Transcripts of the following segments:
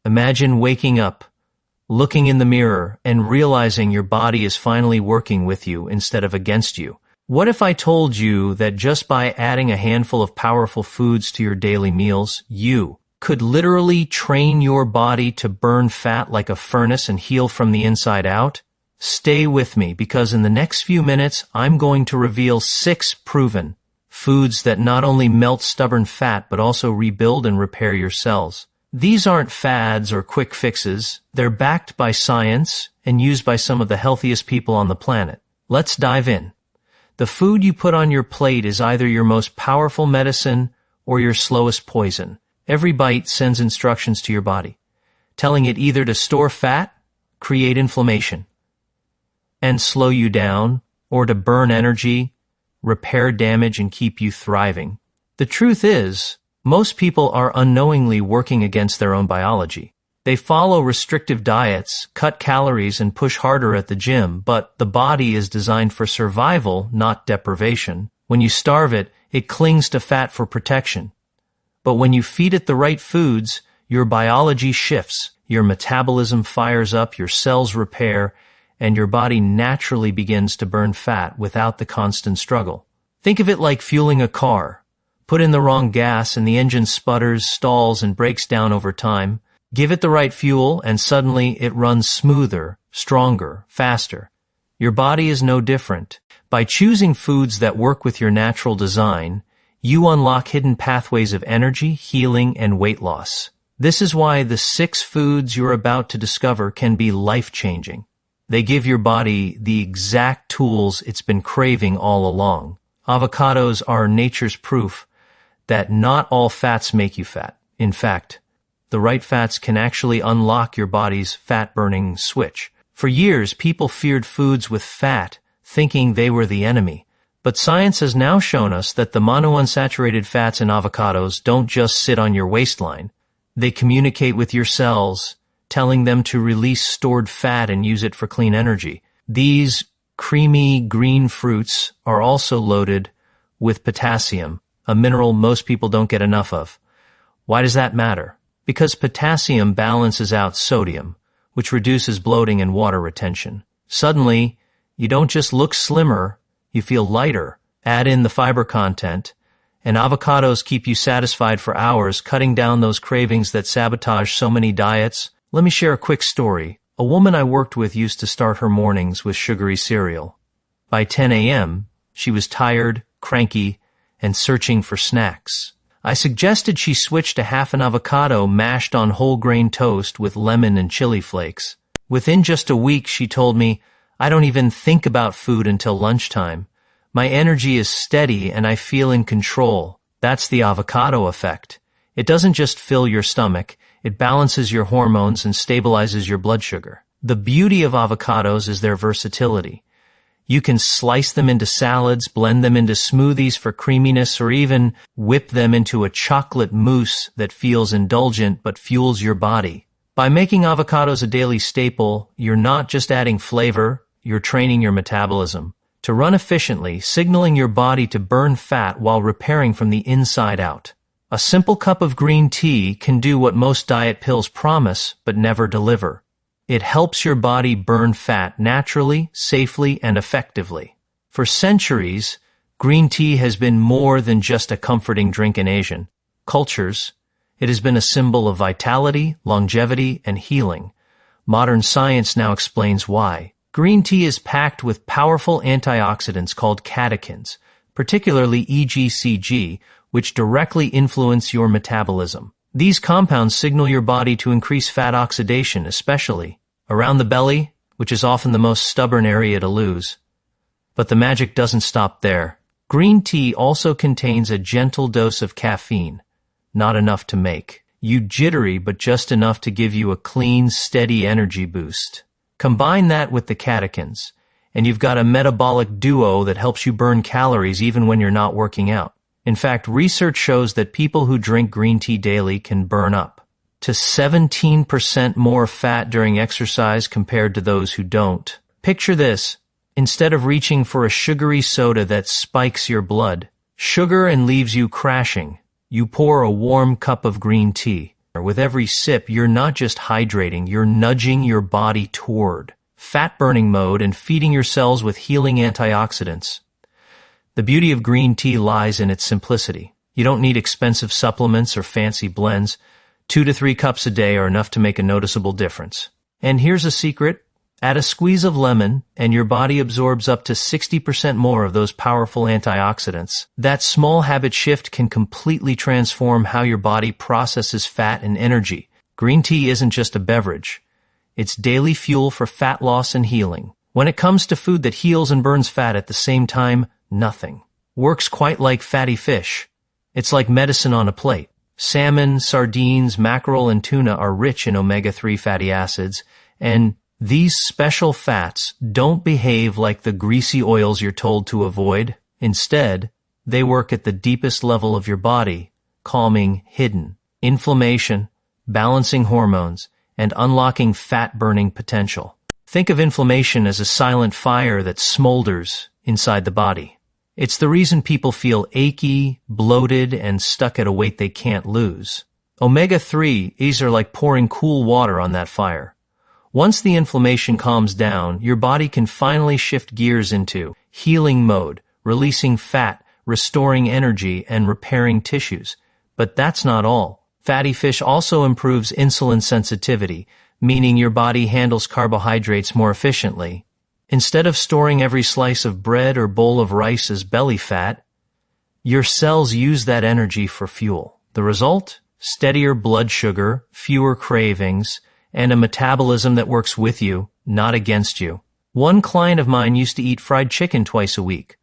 Imagine waking up, looking in the mirror, and realizing your body is finally working with you instead of against you. What if I told you that just by adding a handful of powerful foods to your daily meals, you could literally train your body to burn fat like a furnace and heal from the inside out? Stay with me, because in the next few minutes, I'm going to reveal 6 proven foods that not only melt stubborn fat but also rebuild and repair your cells. These aren't fads or quick fixes. They're backed by science and used by some of the healthiest people on the planet. Let's dive in. The food you put on your plate is either your most powerful medicine or your slowest poison. Every bite sends instructions to your body, telling it either to store fat, create inflammation, and slow you down, or to burn energy, repair damage, and keep you thriving. The truth is, most people are unknowingly working against their own biology. They follow restrictive diets, cut calories, and push harder at the gym, but the body is designed for survival, not deprivation. When you starve it, it clings to fat for protection. But when you feed it the right foods, your biology shifts, your metabolism fires up, your cells repair, and your body naturally begins to burn fat without the constant struggle. Think of it like fueling a car. Put in the wrong gas and the engine sputters, stalls, and breaks down over time. Give it the right fuel and suddenly it runs smoother, stronger, faster. Your body is no different. By choosing foods that work with your natural design, you unlock hidden pathways of energy, healing, and weight loss. This is why the 6 foods you're about to discover can be life-changing. They give your body the exact tools it's been craving all along. Avocados are nature's proof that not all fats make you fat. In fact, the right fats can actually unlock your body's fat-burning switch. For years, people feared foods with fat, thinking they were the enemy. But science has now shown us that the monounsaturated fats in avocados don't just sit on your waistline. They communicate with your cells, telling them to release stored fat and use it for clean energy. These creamy green fruits are also loaded with potassium, a mineral most people don't get enough of. Why does that matter? Because potassium balances out sodium, which reduces bloating and water retention. Suddenly, you don't just look slimmer, you feel lighter. Add in the fiber content, and avocados keep you satisfied for hours, cutting down those cravings that sabotage so many diets. Let me share a quick story. A woman I worked with used to start her mornings with sugary cereal. By 10 a.m., she was tired, cranky, and searching for snacks. I suggested she switch to half an avocado mashed on whole grain toast with lemon and chili flakes. Within just a week, she told me, "I don't even think about food until lunchtime. My energy is steady and I feel in control." That's the avocado effect. It doesn't just fill your stomach, it balances your hormones and stabilizes your blood sugar. The beauty of avocados is their versatility. You can slice them into salads, blend them into smoothies for creaminess, or even whip them into a chocolate mousse that feels indulgent but fuels your body. By making avocados a daily staple, you're not just adding flavor, you're training your metabolism to run efficiently, signaling your body to burn fat while repairing from the inside out. A simple cup of green tea can do what most diet pills promise but never deliver. It helps your body burn fat naturally, safely, and effectively. For centuries, green tea has been more than just a comforting drink in Asian cultures. It has been a symbol of vitality, longevity, and healing. Modern science now explains why. Green tea is packed with powerful antioxidants called catechins, particularly EGCG, which directly influence your metabolism. These compounds signal your body to increase fat oxidation, especially around the belly, which is often the most stubborn area to lose. But the magic doesn't stop there. Green tea also contains a gentle dose of caffeine, not enough to make you jittery, but just enough to give you a clean, steady energy boost. Combine that with the catechins, and you've got a metabolic duo that helps you burn calories even when you're not working out. In fact, research shows that people who drink green tea daily can burn up to 17% more fat during exercise compared to those who don't. Picture this. Instead of reaching for a sugary soda that spikes your blood sugar and leaves you crashing, you pour a warm cup of green tea. With every sip, you're not just hydrating, you're nudging your body toward fat-burning mode and feeding your cells with healing antioxidants. The beauty of green tea lies in its simplicity. You don't need expensive supplements or fancy blends. 2 to 3 cups a day are enough to make a noticeable difference. And here's a secret. Add a squeeze of lemon, and your body absorbs up to 60% more of those powerful antioxidants. That small habit shift can completely transform how your body processes fat and energy. Green tea isn't just a beverage. It's daily fuel for fat loss and healing. When it comes to food that heals and burns fat at the same time, nothing works quite like fatty fish. It's like medicine on a plate. Salmon, sardines, mackerel, and tuna are rich in omega-3 fatty acids, and these special fats don't behave like the greasy oils you're told to avoid. Instead, they work at the deepest level of your body, calming hidden inflammation, balancing hormones, and unlocking fat-burning potential. Think of inflammation as a silent fire that smolders inside the body. It's the reason people feel achy, bloated, and stuck at a weight they can't lose. Omega-3s are like pouring cool water on that fire. Once the inflammation calms down, your body can finally shift gears into healing mode, releasing fat, restoring energy, and repairing tissues. But that's not all. Fatty fish also improves insulin sensitivity, meaning your body handles carbohydrates more efficiently. Instead of storing every slice of bread or bowl of rice as belly fat, your cells use that energy for fuel. The result? Steadier blood sugar, fewer cravings, and a metabolism that works with you, not against you. One client of mine used to eat fried chicken twice a week.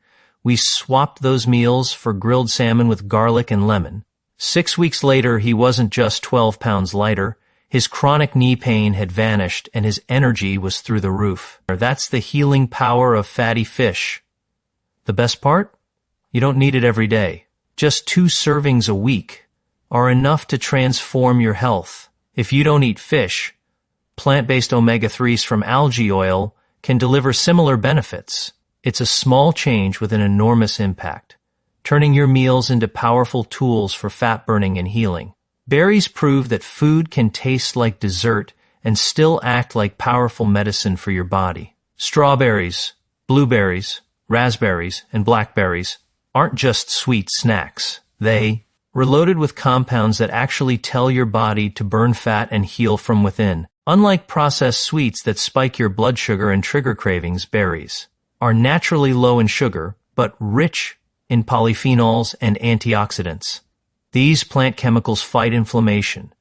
We swapped those meals for grilled salmon with garlic and lemon. 6 weeks later, he wasn't just 12 pounds lighter. His chronic knee pain had vanished and his energy was through the roof. That's the healing power of fatty fish. The best part? You don't need it every day. Just 2 servings a week are enough to transform your health. If you don't eat fish, plant-based omega-3s from algae oil can deliver similar benefits. It's a small change with an enormous impact, turning your meals into powerful tools for fat burning and healing. Berries prove that food can taste like dessert and still act like powerful medicine for your body. Strawberries, blueberries, raspberries, and blackberries aren't just sweet snacks. They're loaded with compounds that actually tell your body to burn fat and heal from within. Unlike processed sweets that spike your blood sugar and trigger cravings, berries are naturally low in sugar, but rich in polyphenols and antioxidants. These plant chemicals fight inflammation,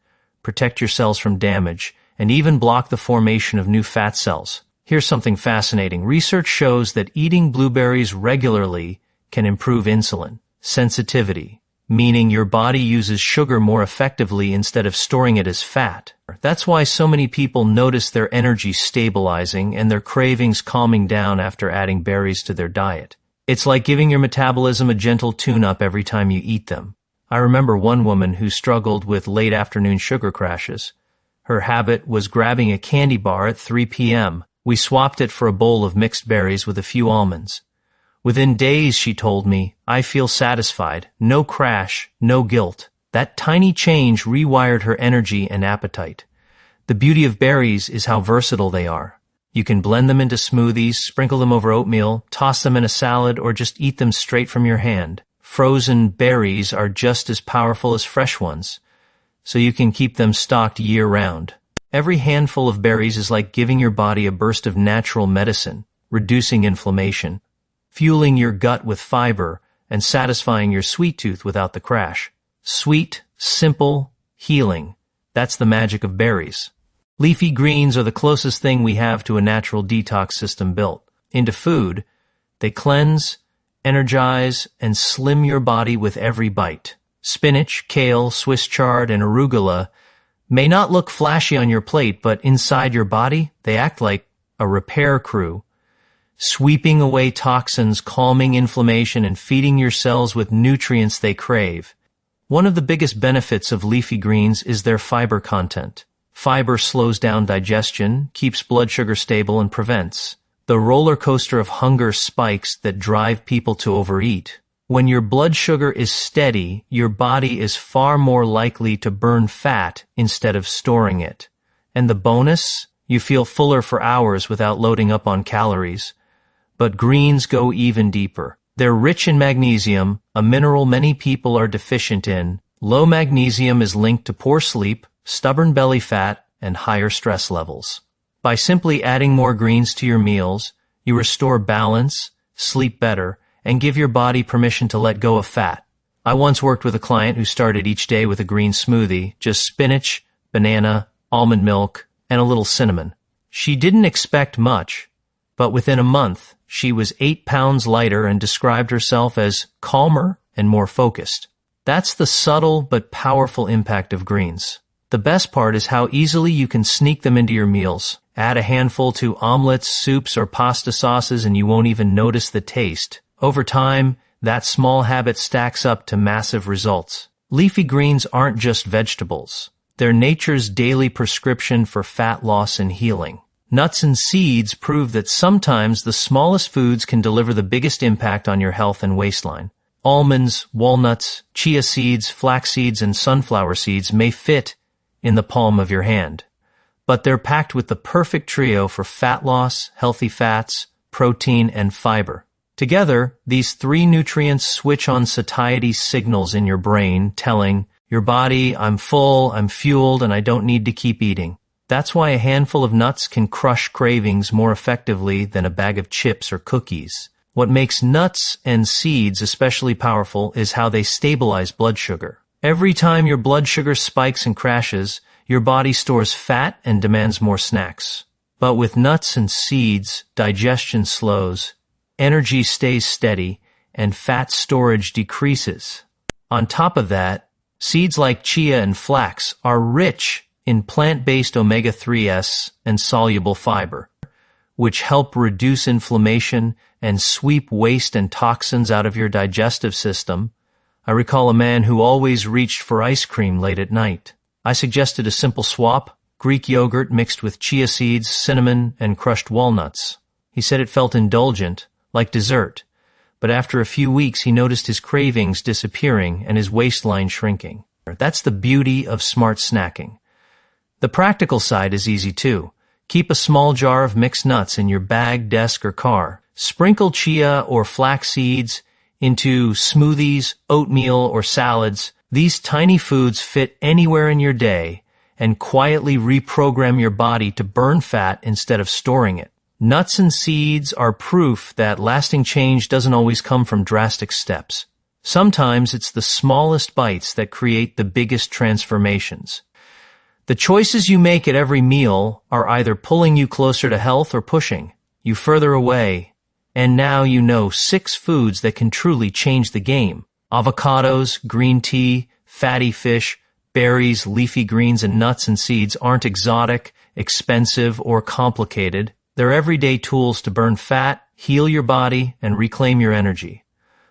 protect your cells from damage, and even block the formation of new fat cells. Here's something fascinating. Research shows that eating blueberries regularly can improve insulin sensitivity, meaning your body uses sugar more effectively instead of storing it as fat. That's why so many people notice their energy stabilizing and their cravings calming down after adding berries to their diet. It's like giving your metabolism a gentle tune-up every time you eat them. I remember one woman who struggled with late afternoon sugar crashes. Her habit was grabbing a candy bar at 3 p.m. We swapped it for a bowl of mixed berries with a few almonds. Within days, she told me, I feel satisfied, no crash, no guilt. That tiny change rewired her energy and appetite. The beauty of berries is how versatile they are. You can blend them into smoothies, sprinkle them over oatmeal, toss them in a salad, or just eat them straight from your hand. Frozen berries are just as powerful as fresh ones, so you can keep them stocked year-round. Every handful of berries is like giving your body a burst of natural medicine, reducing inflammation, fueling your gut with fiber, and satisfying your sweet tooth without the crash. Sweet, simple, healing. That's the magic of berries. Leafy greens are the closest thing we have to a natural detox system built into food. They cleanse, energize, and slim your body with every bite. Spinach, kale, Swiss chard, and arugula may not look flashy on your plate, but inside your body, they act like a repair crew, sweeping away toxins, calming inflammation, and feeding your cells with nutrients they crave. One of the biggest benefits of leafy greens is their fiber content. Fiber slows down digestion, keeps blood sugar stable, and prevents the roller coaster of hunger spikes that drive people to overeat. When your blood sugar is steady, your body is far more likely to burn fat instead of storing it. And the bonus? You feel fuller for hours without loading up on calories. But greens go even deeper. They're rich in magnesium, a mineral many people are deficient in. Low magnesium is linked to poor sleep, stubborn belly fat, and higher stress levels. By simply adding more greens to your meals, you restore balance, sleep better, and give your body permission to let go of fat. I once worked with a client who started each day with a green smoothie, just spinach, banana, almond milk, and a little cinnamon. She didn't expect much, but within a month, she was 8 pounds lighter and described herself as calmer and more focused. That's the subtle but powerful impact of greens. The best part is how easily you can sneak them into your meals. Add a handful to omelets, soups, or pasta sauces and you won't even notice the taste. Over time, that small habit stacks up to massive results. Leafy greens aren't just vegetables. They're nature's daily prescription for fat loss and healing. Nuts and seeds prove that sometimes the smallest foods can deliver the biggest impact on your health and waistline. Almonds, walnuts, chia seeds, flax seeds, and sunflower seeds may fit in the palm of your hand, but they're packed with the perfect trio for fat loss, healthy fats, protein, and fiber. Together, these three nutrients switch on satiety signals in your brain, telling your body, I'm full, I'm fueled, and I don't need to keep eating. That's why a handful of nuts can crush cravings more effectively than a bag of chips or cookies. What makes nuts and seeds especially powerful is how they stabilize blood sugar. Every time your blood sugar spikes and crashes, your body stores fat and demands more snacks. But with nuts and seeds, digestion slows, energy stays steady, and fat storage decreases. On top of that, seeds like chia and flax are rich in plant-based omega-3s and soluble fiber, which help reduce inflammation and sweep waste and toxins out of your digestive system. I recall a man who always reached for ice cream late at night. I suggested a simple swap, Greek yogurt mixed with chia seeds, cinnamon, and crushed walnuts. He said it felt indulgent, like dessert, but after a few weeks he noticed his cravings disappearing and his waistline shrinking. That's the beauty of smart snacking. The practical side is easy too. Keep a small jar of mixed nuts in your bag, desk, or car. Sprinkle chia or flax seeds into smoothies, oatmeal, or salads. These tiny foods fit anywhere in your day and quietly reprogram your body to burn fat instead of storing it. Nuts and seeds are proof that lasting change doesn't always come from drastic steps. Sometimes it's the smallest bites that create the biggest transformations. The choices you make at every meal are either pulling you closer to health or pushing you further away. And now you know 6 foods that can truly change the game. Avocados, green tea, fatty fish, berries, leafy greens, and nuts and seeds aren't exotic, expensive, or complicated. They're everyday tools to burn fat, heal your body, and reclaim your energy.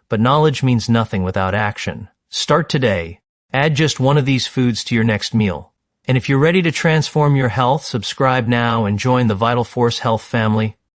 But knowledge means nothing without action. Start today. Add just one of these foods to your next meal. And if you're ready to transform your health, subscribe now and join the Vital Force Health family.